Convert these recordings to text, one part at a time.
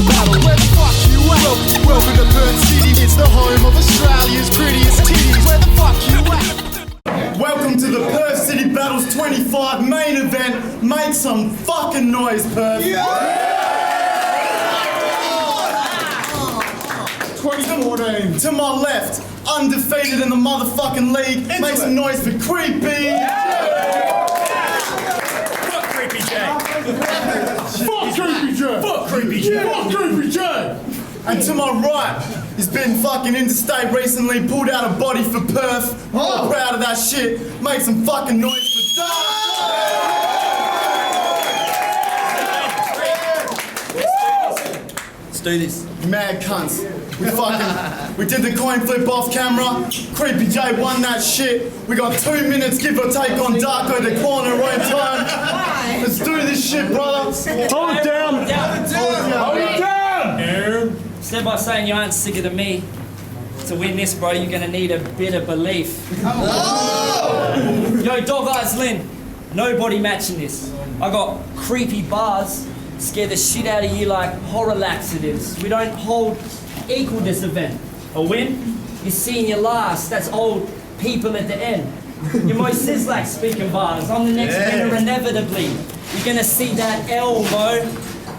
battle. Where the fuck you at? Welcome to Perth City, it's the home of Australia's prettiest titties. Where the fuck you at? Welcome to the Perth City Battles 25 main event. Make some fucking noise, Perth. 2014. To my left, undefeated in the motherfucking league. Make some noise for Creepy. Fuck Creepy J. Fuck Creepy J. Fuck Creepy J. Fuck Creepy J. And to my right, he's been fucking interstate recently, pulled out a body for Perth. Oh. Proud of that shit. Make some fucking noise for Darko. Let's do this. Mad cunts. We did the coin flip off camera. Creepy J won that shit. We got 2 minutes, give or take, on Darko to corner right time. Let's do this shit, brother. Hold it down. Hold it down. Start by saying you aren't sicker than me. To win this, bro, you're gonna need a bit of belief. Yo, Dog Eyes Lynn, nobody matching this. I got creepy bars, scare the shit out of you like horror laxatives. We don't hold equal this event. A win, you're seeing your last. That's old people at the end. Your most Sizzlack speaking bars. I'm the next winner inevitably. You're gonna see that elbow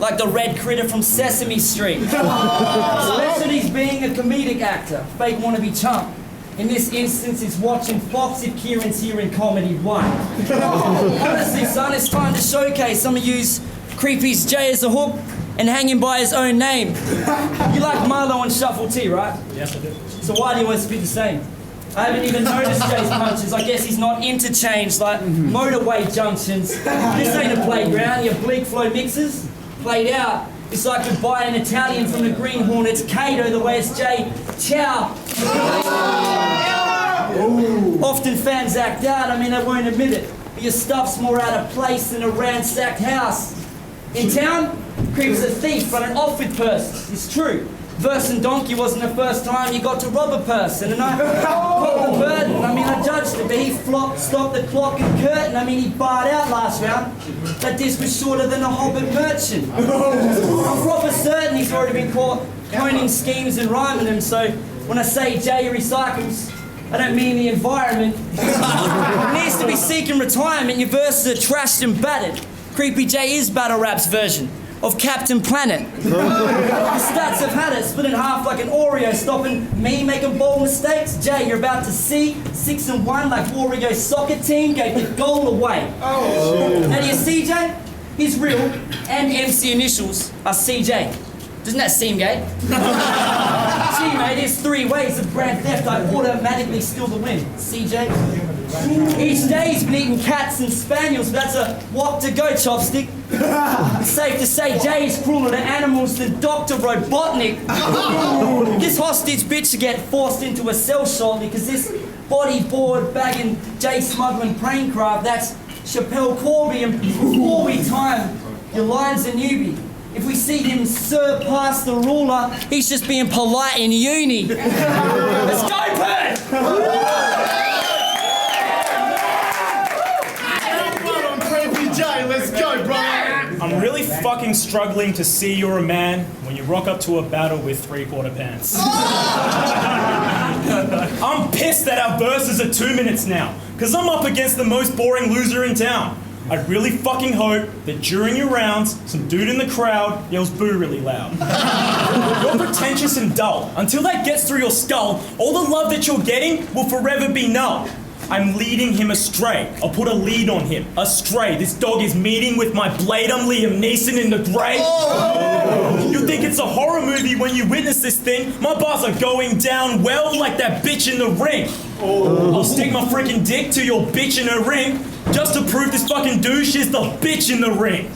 like the red critter from Sesame Street. Celebrity's being a comedic actor, fake wannabe chump. In this instance, it's watching Fox if Kieran's here in Comedy 1. Honestly, son, it's time to showcase some of you's Creepy's J as a hook and hang him by his own name. You like Marlo and Shuffle T, right? Yes, I do. So why do you want to spit the same? I haven't even noticed Jay's punches. I guess he's not interchanged like motorway junctions. This ain't a playground. Your bleak flow mixes played out. It's like goodbye an Italian from the Green Hornets, Cato, the way it's Jay. Ciao. Often fans act out, I mean, they won't admit it. But your stuff's more out of place than a ransacked house. In town, Creep's a thief, running off with purses. It's true. Versing Donkey wasn't the first time you got to rob a person, and I caught the burden. I mean, I judged it, but he flopped, stopped the clock and curtain. I mean, he barred out last round. That this was shorter than a Hobbit merchant. I'm proper certain he's already been caught coining schemes and rhyming them, so when I say Jay recycles, I don't mean the environment. He needs to be seeking retirement. Your verses are trashed and battered. Creepy J is battle rap's version of Captain Planet. The stats have had it, split in half like an Oreo, stopping me making bold mistakes. Jay, you're about to see 6-1 like Wario's soccer team gave the goal away. Now do you see, Jay? He's real, and MC initials are CJ. Doesn't that seem gay? Gee, mate, there's 3 ways of grand theft I automatically steal the win. CJ? Each day he's been eating cats and spaniels, but that's a walk to go, Chopstick. It's safe to say Jay is crueler to animals than Dr. Robotnik. This hostage bitch should get forced into a cell shortly, because this bodyboard bagging Jay smuggling plane craft, that's Chappelle Corby, and before we time, your line's a newbie. If we see him surpass the ruler, he's just being polite in uni. Let's go, Perth! Let's go, bro. I'm really fucking struggling to see you're a man when you rock up to a battle with 3/4 pants. I'm pissed that our verses are 2 minutes now, because I'm up against the most boring loser in town. I really fucking hope that during your rounds, some dude in the crowd yells boo really loud. You're pretentious and dull. Until that gets through your skull, all the love that you're getting will forever be null. I'm leading him astray. I'll put a lead on him. Astray. This dog is meeting with my blade. I'm Liam Neeson in the grave. You think it's a horror movie when you witness this thing? My bars are going down well like that bitch in the ring. I'll stick my freaking dick to your bitch in her ring just to prove this fucking douche is the bitch in the ring.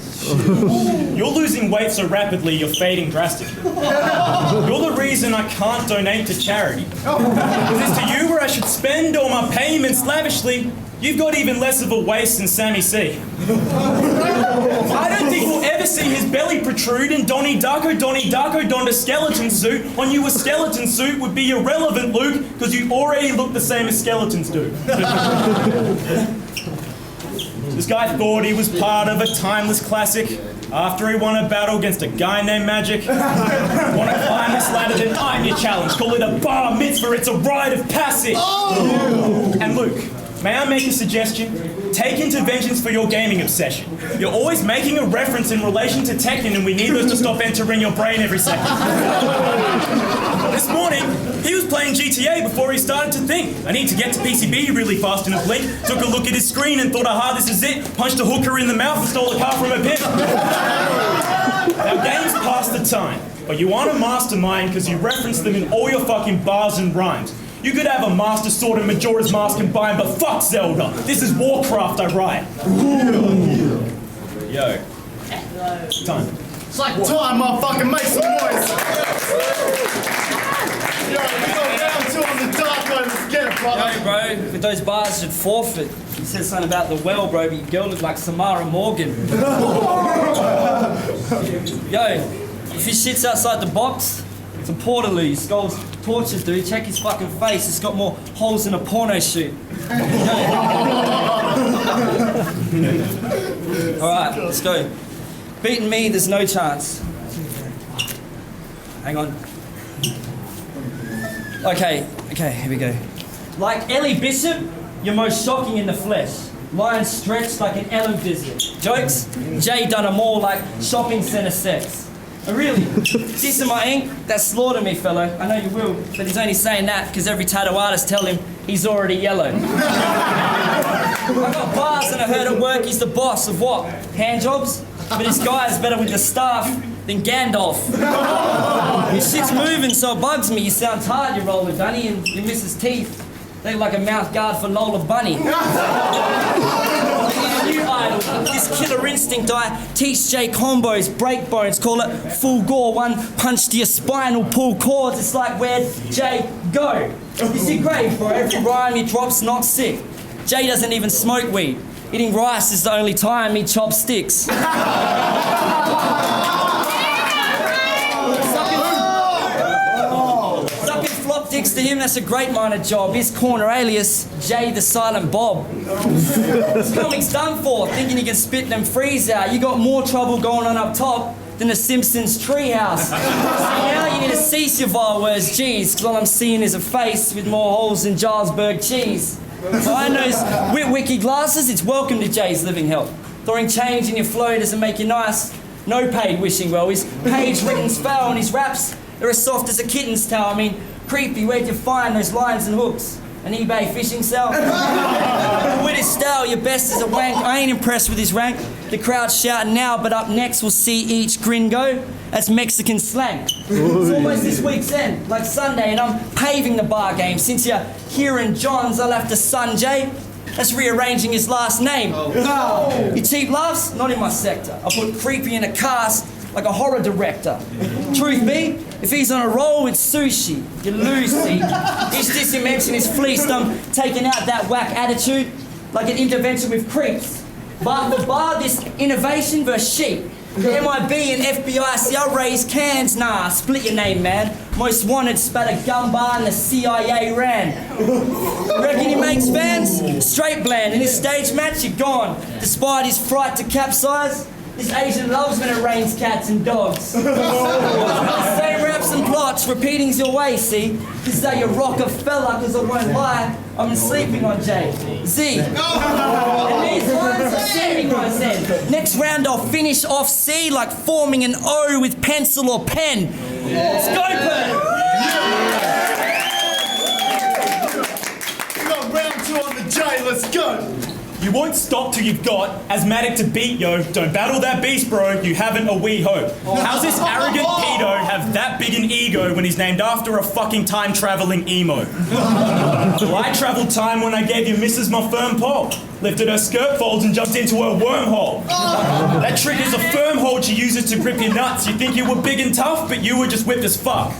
You're losing weight so rapidly, you're fading drastically. You're the reason I can't donate to charity. Is this to you where I should spend all my payments lavishly? You've got even less of a waist than Sammy C. I don't think we'll ever see his belly protrude, and Donnie Darko donned a skeleton suit. On you a skeleton suit would be irrelevant, Luke, because you already look the same as skeletons do. This guy thought he was part of a timeless classic. After he won a battle against a guy named Magic, want to climb this ladder, then I'm your challenge. Call it a bar mitzvah, it's a rite of passage. And Luke, may I make a suggestion? Take interventions for your gaming obsession. You're always making a reference in relation to Tekken, and we need those to stop entering your brain every second. This morning, he was playing GTA before he started to think. I need to get to PCB really fast in a blink. Took a look at his screen and thought, aha, this is it. Punched a hooker in the mouth and stole a car from a pimp. Now, games pass the time, but you aren't a mastermind because you reference them in all your fucking bars and rhymes. You could have a Master Sword and Majora's Mask combined, but fuck Zelda. This is Warcraft, I write. Yo. Time. It's like time, motherfucker, make some noise. Yo, we got round 2 on the Darko, let's get it, brother. Yo, bro, with those bars, you should forfeit. You said something about the well, bro, but your girl looked like Samara Morgan. Yo, if he shits outside the box, it's a Portaloo. His skull's tortured, dude. Check his fucking face. It's got more holes than a porno shoot. Alright, let's go. Beating me, there's no chance. Hang on. Okay, here we go. Like Ellie Bishop, you're most shocking in the flesh. Lying stretched like an Ellen visit. Jokes? Jay done them all like shopping centre sex. And really, this in my ink, that slaughtered me, fellow. I know you will, but he's only saying that because every tattoo artist tell him he's already yellow. I got bars and I heard at work he's the boss of what? Hand jobs? But this guy is better with the staff than Gandalf. Your shit's moving so it bugs me. You sound tired, you roller dunny, and you miss his teeth. They look like a mouth guard for Lola Bunny. New idol, this killer instinct I teach Jay combos, break bones, call it full gore. One punch to your spine will pull cords. It's like where'd Jay go? You see, great, bro. Every rhyme he drops not sick. Jay doesn't even smoke weed. Eating rice is the only time he chops sticks. Sucking flop dicks to him, that's a great minor job. His corner alias, Jay the Silent Bob. This comic's done for, thinking you can spit them freeze out. You got more trouble going on up top than the Simpsons treehouse. So now you need to cease your vile words, geez, because all I'm seeing is a face with more holes than Jarlsberg cheese. Behind those wit-wicky glasses, it's welcome to Jay's living hell. Throwing change in your flow doesn't make you nice. No paid wishing well. His page written's foul and his raps, they're as soft as a kitten's tail. I mean, creepy, where'd you find those lines and hooks? An eBay fishing cell? With his style, your best is a wank. I ain't impressed with his rank. The crowd's shouting now, but up next we'll see each grin go. That's Mexican slang. It's almost this week's end, like Sunday, and I'm paving the bar game. Since you're here in John's, I'll have to son Jay. That's rearranging his last name. You cheap laughs? Not in my sector. I put creepy in a cast like a horror director. Truth be, if he's on a roll with sushi, you lose, see. Each dish you mention is fleeced. I'm taking out that whack attitude like an intervention with creeps. Bar for bar, this innovation versus sheep. MIB and FBI, see I raise cans, nah, split your name, man. Most wanted spat a gun bar and the CIA ran. Reckon he makes fans? Straight bland. In his stage match, you're gone. Despite his fright to capsize, this Asian loves when it rains cats and dogs. The same raps and plots, repeating's your way, see? This is how you Rockefeller, cause I won't lie, I've been sleeping on Jay. Z. And these lines are sending my zen. Next round I'll finish off C like forming an O with pencil or pen. Let's go, Perth! We got round 2 on the J, let's go. You won't stop till you've got asthmatic to beat, yo. Don't battle that beast, bro. You haven't a wee hope. How's this arrogant pedo have that big an ego when he's named after a fucking time-traveling emo? Well, I travelled time when I gave your missus my firm pole. Lifted her skirt folds and jumped into her wormhole. That triggers a firm hold she uses to grip your nuts. You think you were big and tough, but you were just whipped as fuck.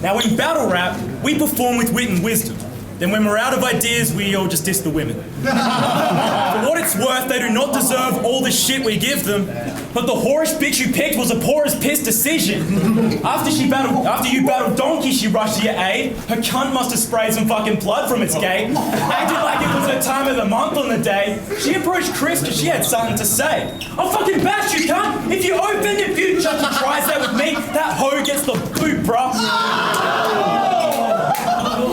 Now in battle rap, we perform with wit and wisdom. Then when we're out of ideas, we all just diss the women. For what it's worth, they do not deserve all the shit we give them. But the whorish bitch you picked was a poor as piss decision. After you battled Donkey, she rushed to your aid. Her cunt must have sprayed some fucking blood from its gate. Acted like it was her time of the month on the day. She approached Chris because she had something to say. I'll fucking bash you, cunt! If you open your future to tries that with me, that hoe gets the boot, bruh.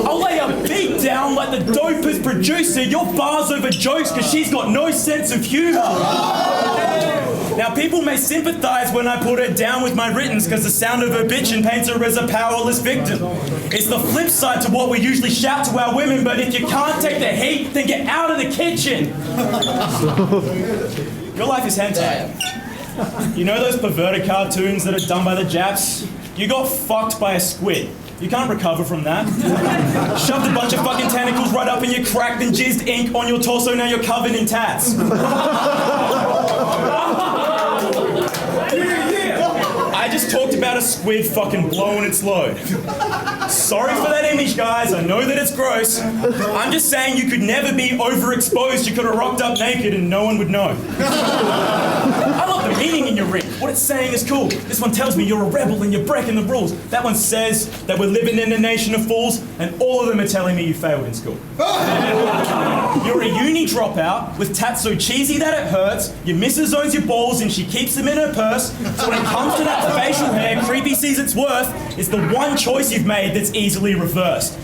I'll lay a beat down like the dopest producer. Your bars over jokes because she's got no sense of humour. Now people may sympathise when I put her down with my writtens because the sound of her bitching paints her as a powerless victim. It's the flip side to what we usually shout to our women, but if you can't take the heat, then get out of the kitchen. Your life is hentai. You know those perverted cartoons that are done by the Japs? You got fucked by a squid. You can't recover from that. Shoved a bunch of fucking tentacles right up in your cracked and jizzed ink on your torso, now you're covered in tats. I just talked about a squid fucking blowing its load. Sorry for that image, guys. I know that it's gross. I'm just saying you could never be overexposed. You could have rocked up naked and no one would know. I love the meaning in your ring. What it's saying is cool. This one tells me you're a rebel and you're breaking the rules. That one says that we're living in a nation of fools, and all of them are telling me you failed in school. You're a uni dropout with tats so cheesy that it hurts. Your missus owns your balls and she keeps them in her purse. So when it comes to that facial hair creepy sees its worth, it's the one choice you've made that's easily reversed.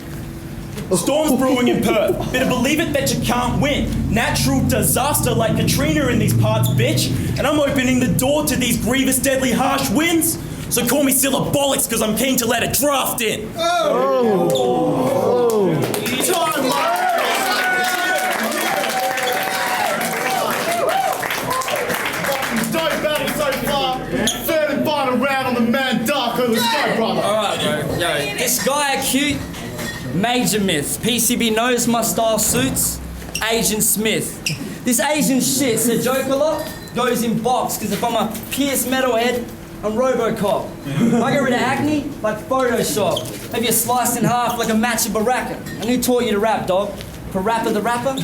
Storms brewing in Perth. Better believe it that you can't win. Natural disaster like Katrina in these parts, bitch. And I'm opening the door to these grievous, deadly, harsh winds. So call me syllabolics because I'm keen to let a draft in. Dope battle so far. Third and final round on the Man Darko. Let's go, brother. Alright, yo. This guy acute, major myth. PCB knows my style suits. Agent Smith. This Asian shit, so joke a lot, goes in box, because if I'm a Pierce metalhead, I'm Robocop. I get rid of acne like Photoshop. Maybe you sliced in half like a matcha baraka. And who taught you to rap, dog? Parappa the Rapper?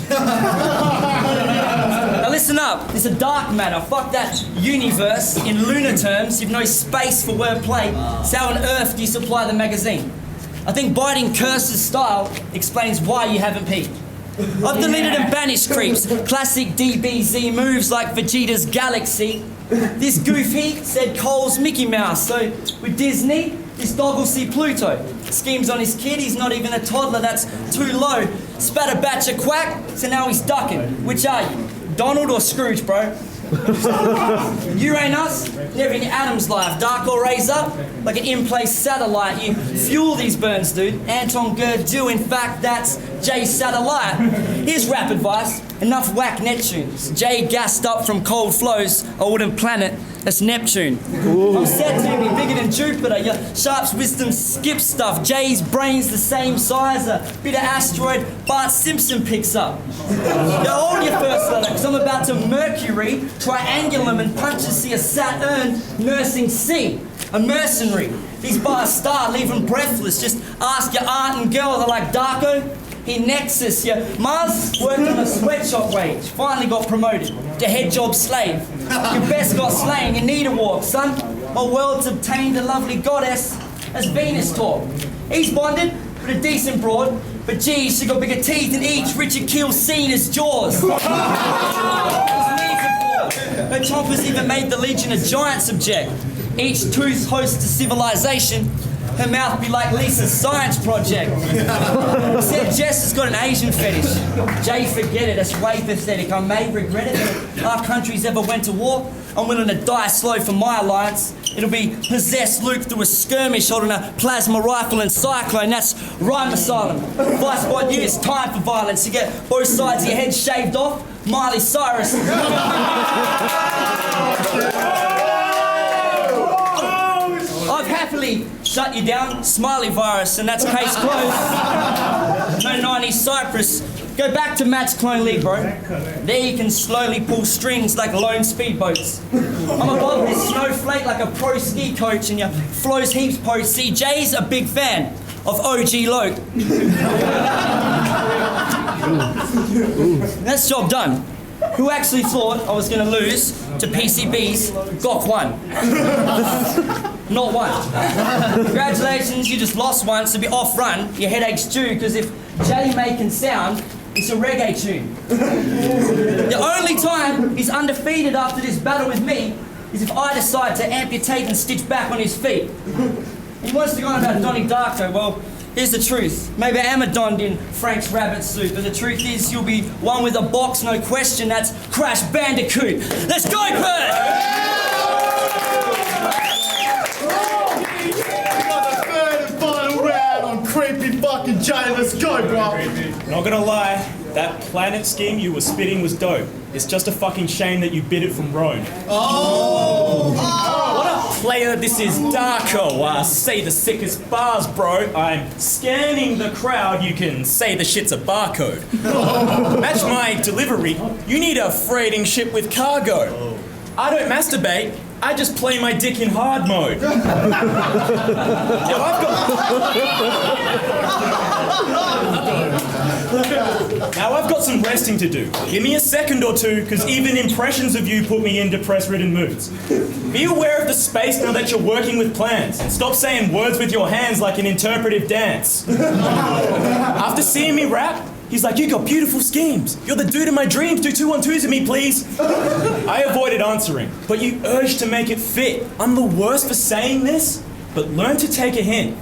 Now listen up, it's a dark matter. Fuck that universe. In lunar terms, you've no space for wordplay. So how on earth do you supply the magazine? I think biting Curse's style explains why you haven't peaked. I've deleted and banished creeps. Classic DBZ moves like Vegeta's Galaxy. This goofy said Cole's Mickey Mouse. So with Disney, this dog will see Pluto. Schemes on his kid, he's not even a toddler, that's too low. Spat a batch of quack, so now he's ducking. Which are you, Donald or Scrooge, bro? Uranus, never in Adam's life. Darko rays up like an in-place satellite. You fuel these burns, dude. Anton Gurdjieff, in fact, that's J Satellite. Here's rap advice. Enough whack Neptunes. J gassed up from cold flows. A wooden planet, that's Neptune. I'm said to be bigger than Jupiter. Your Sharp's wisdom skips stuff. J's brain's the same size. A bit of asteroid Bart Simpson picks up. Go hold your first letter, because I'm about to Mercury, triangulum and punches see a Saturn nursing C. A mercenary. These bars start, leave them breathless. Just ask your aunt and girl, they're like, Darko, he Nexus. Your Mars worked on a sweatshop wage, finally got promoted to head job slave. Your best got slain, you need a walk, son. My world's obtained a lovely goddess as Venus taught. He's bonded with a decent broad, but geez, she got bigger teeth than each Richard Keel's seen as Jaws. Her chompers even made the Legion a giant subject. Each tooth hosts a civilization. Her mouth be like Lisa's science project. Said Jess has got an Asian fetish. Jay, forget it, that's way pathetic. I may regret it, but our countries ever went to war. I'm willing to die slow for my alliance. It'll be possessed Luke through a skirmish holding a plasma rifle and cyclone. That's rhyme asylum. Vice spot you, it's time for violence. You get both sides of your head shaved off. Miley Cyrus. I've happily shut you down, smiley virus, and that's case closed. No 90s Cyprus. Go back to Matt's Clone League, bro. There you can slowly pull strings like lone speedboats. I'm above this snowflake like a pro ski coach, and your flows heaps post. See, Jay's a big fan of OG Loke. That's job done. Who actually thought I was going to lose to PCB's got one? Not one. Congratulations, you just lost one, so be off run. Your headache's due, because if J making sound, it's a reggae tune. The only time he's undefeated after this battle with me is if I decide to amputate and stitch back on his feet. He wants to go on about J and Darko. Well, here's the truth. Maybe I am a donned in Frank's rabbit suit, but the truth is you'll be one with a box, no question. That's Crash Bandicoot. Let's go, Perth! Creepy fucking J, let's go, bro. Not gonna lie, that planet scheme you were spitting was dope. It's just a fucking shame that you bit it from Rome. What a player this is, Darko. Say the sickest bars, bro. I'm scanning the crowd, you can say the shit's a barcode. Match my delivery, you need a freighting ship with cargo. I don't masturbate, I just play my dick in hard mode. Now I've got some resting to do. Give me a second or two, because even impressions of you put me in depressed-ridden moods. Be aware of the space now that you're working with plans, and stop saying words with your hands like an interpretive dance. After seeing me rap, he's like, you got beautiful schemes. You're the dude of my dreams. Do 2-on-2s with me, please. I avoided answering, but you urged to make it fit. I'm the worst for saying this, but learn to take a hint.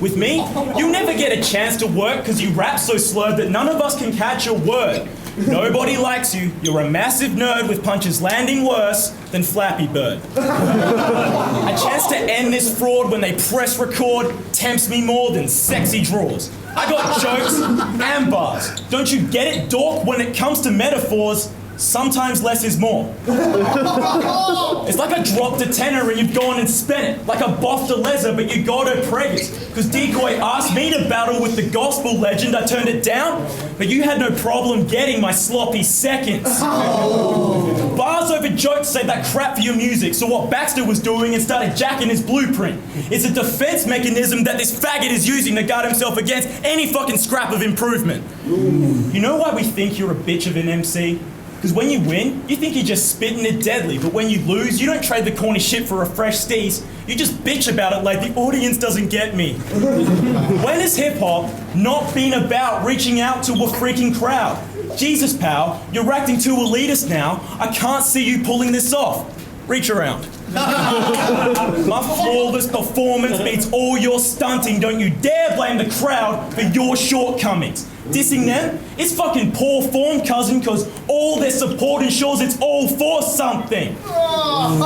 With me, you never get a chance to work because you rap so slurred that none of us can catch a word. Nobody likes you. You're a massive nerd with punches landing worse than Flappy Bird. A chance to end this fraud when they press record tempts me more than sexy drawers. I got jokes and bars. Don't you get it, dork? When it comes to metaphors, sometimes less is more. It's like I dropped a tenner and you've gone and spent it. Like I boffed a leather but you got her preggers. Because Decoy asked me to battle with the gospel legend, I turned it down, but you had no problem getting my sloppy seconds. Bars over jokes say that crap for your music, so what Baxter was doing and started jacking his blueprint. It's a defense mechanism that this faggot is using to guard himself against any fucking scrap of improvement. You know why we think you're a bitch of an MC? Because when you win, you think you're just spitting it deadly, but when you lose, you don't trade the corny shit for a fresh steez. You just bitch about it like the audience doesn't get me. When has hip-hop not been about reaching out to a freaking crowd? Jesus, pal, you're acting too elitist now. I can't see you pulling this off. Reach around. My flawless performance beats all your stunting. Don't you dare blame the crowd for your shortcomings. Dissing them, it's fucking poor form, cousin, because all their support ensures it's all for something. I'm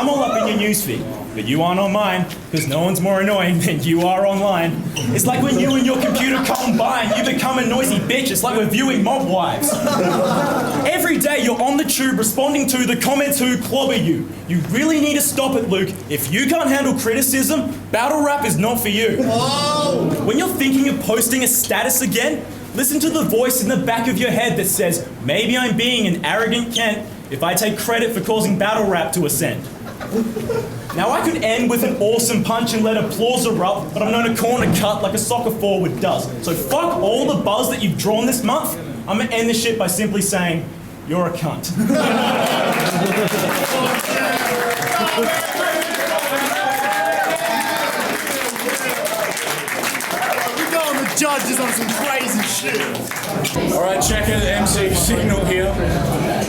all up in your newsfeed, but you aren't on mine, because no one's more annoying than you are online. It's like when you and your computer combine, you become a noisy bitch. It's like we're viewing Mob Wives. Every day you're on the tube responding to the comments who clobber you. You really need to stop it, Luke. If you can't handle criticism, battle rap is not for you. When you're thinking of posting a status again, listen to the voice in the back of your head that says, maybe I'm being an arrogant Kent if I take credit for causing battle rap to ascend. Now I could end with an awesome punch and let applause erupt, but I'm known a corner cut like a soccer forward does. So fuck all the buzz that you've drawn this month. I'm gonna end this shit by simply saying, you're a cunt. We're going with judges on some crazy shit. Alright, check it, MC Signal here.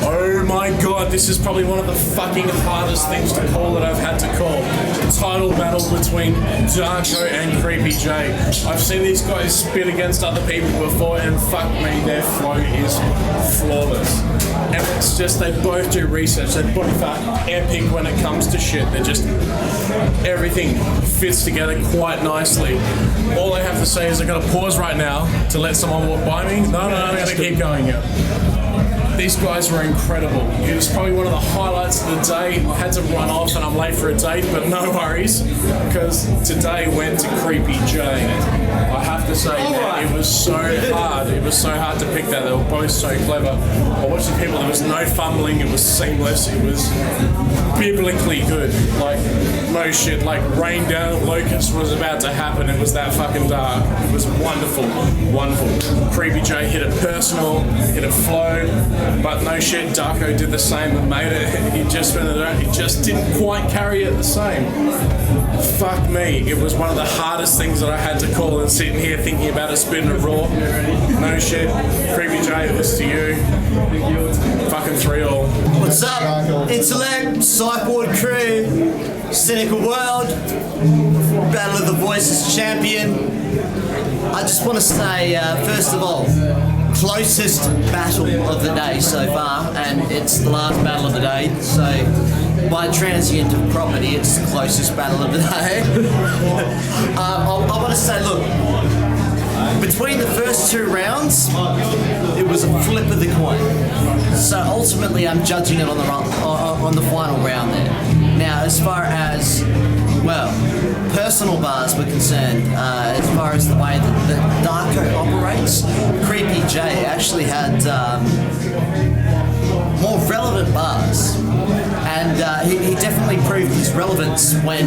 Oh my god, this is probably one of the fucking hardest things to call that I've had to call. Title battle between Darko and Creepy J. I've seen these guys spit against other people before and fuck me, their flow is flawless. And it's just, they both do research, they're both epic when it comes to shit. They're just, everything fits together quite nicely. All I have to say is I gotta pause right now to let someone walk by me. No, I'm gonna keep going here. These guys were incredible. It was probably one of the highlights of the day. I had to run off and I'm late for a date, but no worries, because today went to Creepy J. I have to say, man, it was so hard. It was so hard to pick that. They were both so clever. I watched the people, there was no fumbling, it was seamless, it was biblically good. Like, no shit, like rain down a locust was about to happen. It was that fucking dark. It was wonderful, wonderful. Creepy J hit it personal, hit it flow, but no shit, Darko did the same and made it. He just went around, he just didn't quite carry it the same. Fuck me, it was one of the hardest things that I had to call, and sitting here thinking about a spin of raw. No shit, Creepy J, it was to you. Fucking 3-all. What's up? Intellect, Psychboard crew, Cynical World, Battle of the Voices champion. I just want to say, first of all, closest battle of the day so far, and it's the last battle of the day, so by transient of property, it's the closest battle of the day. I want to say, look, between the first 2 rounds, it was a flip of the coin. So ultimately, I'm judging it on the final round there. Now, as far as, well, personal bars were concerned, as far as the way that Darko operates, Creepy J actually had more relevant bars. And he definitely proved his relevance when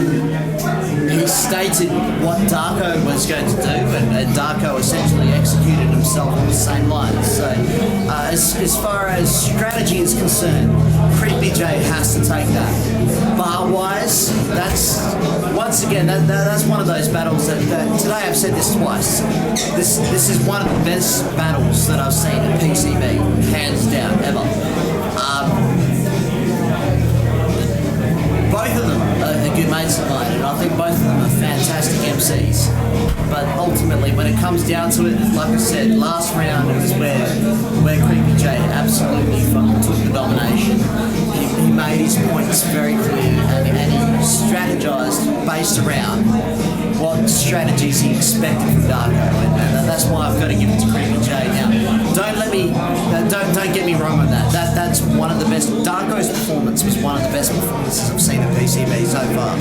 he stated what Darko was going to do, and Darko essentially executed himself on the same lines. So, as far as strategy is concerned, Creepy J has to take that. Bar-wise, that's once again that's one of those battles that today I've said this twice. This is one of the best battles that I've seen at PCB, hands down, ever. Both of them are good mates of mine, and I think both of them are fantastic MCs. But ultimately, when it comes down to it, like I said, last round is where Creepy J absolutely fucking took the domination. He made his points very clear, and he strategized based around what strategies he expected from Darko, and that's why I've got to give it to Creepy J. Now, don't get me wrong on that. That's one of the best. Darko's performance was one of the best performances I've seen at PCB so far.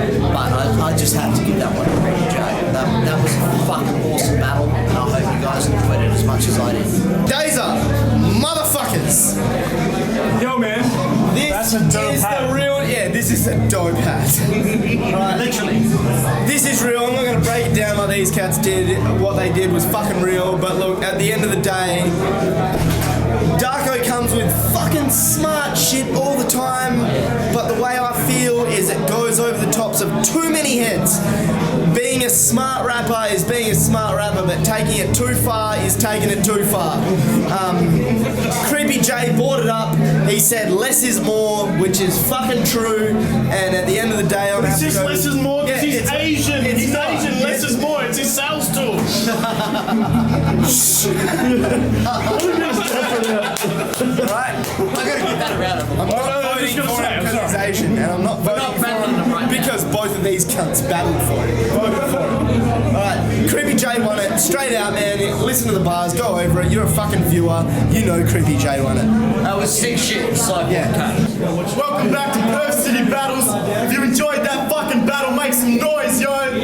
But I just have to give that one to Creepy J. That was a fucking awesome battle, and I hope you guys enjoyed it as much as I did. Days up, motherfuckers! Yo, man. This That's a dope is hat. the real, this is a dope hat. Right, Literally. this is real. I'm not going to break it down like these cats did. What they did was fucking real, but look, at the end of the day, Darko comes with fucking smart shit all the time, but the way I feel is it goes over the tops of too many heads. Being a smart rapper is being a smart rapper, but taking it too far is taking it too far. Creepy J brought it up. He said less is more, which is fucking true. And at the end of the day, I'm It's just less is more because he's Asian. He's not. Asian. Less is more. It's his sales tool. Right? I gotta get that around him. I'm not voting for him because he's Asian, and I'm not voting for him because both of these cunts battled for it. Voted for it. Alright, Creepy J won it. Straight out, man. Listen to the bars, go over it. You're a fucking viewer. You know Creepy J won it. That was sick shit inside Welcome back to Perth City Battles. If you enjoyed that fucking battle, make some noise, yo. That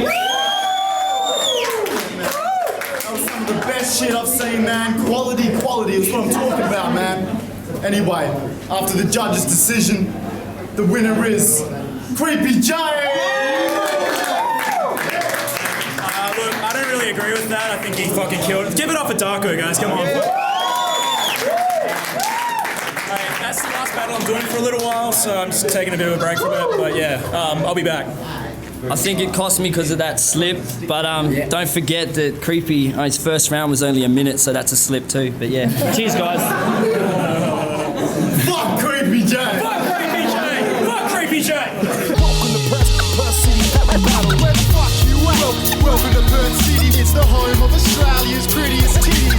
was some of the best shit I've seen, man. Quality is what I'm talking about, man. Anyway, after the judge's decision, the winner is Creepy J. Look, I don't really agree with that. I think he fucking killed it. Give it up for Darko, guys. Come on. That's the last battle I'm doing for a little while, so I'm just taking a bit of a break from it. But yeah, I'll be back. I think it cost me because of that slip, but don't forget that Creepy, his first round was only a minute, so that's a slip too. But yeah, cheers guys. Fuck Creepy J. Fuck Creepy J! Fuck Creepy J! Welcome to Perth City Battle. Where the fuck you at? Welcome to Perth City. It's the home of Australia's prettiest titties.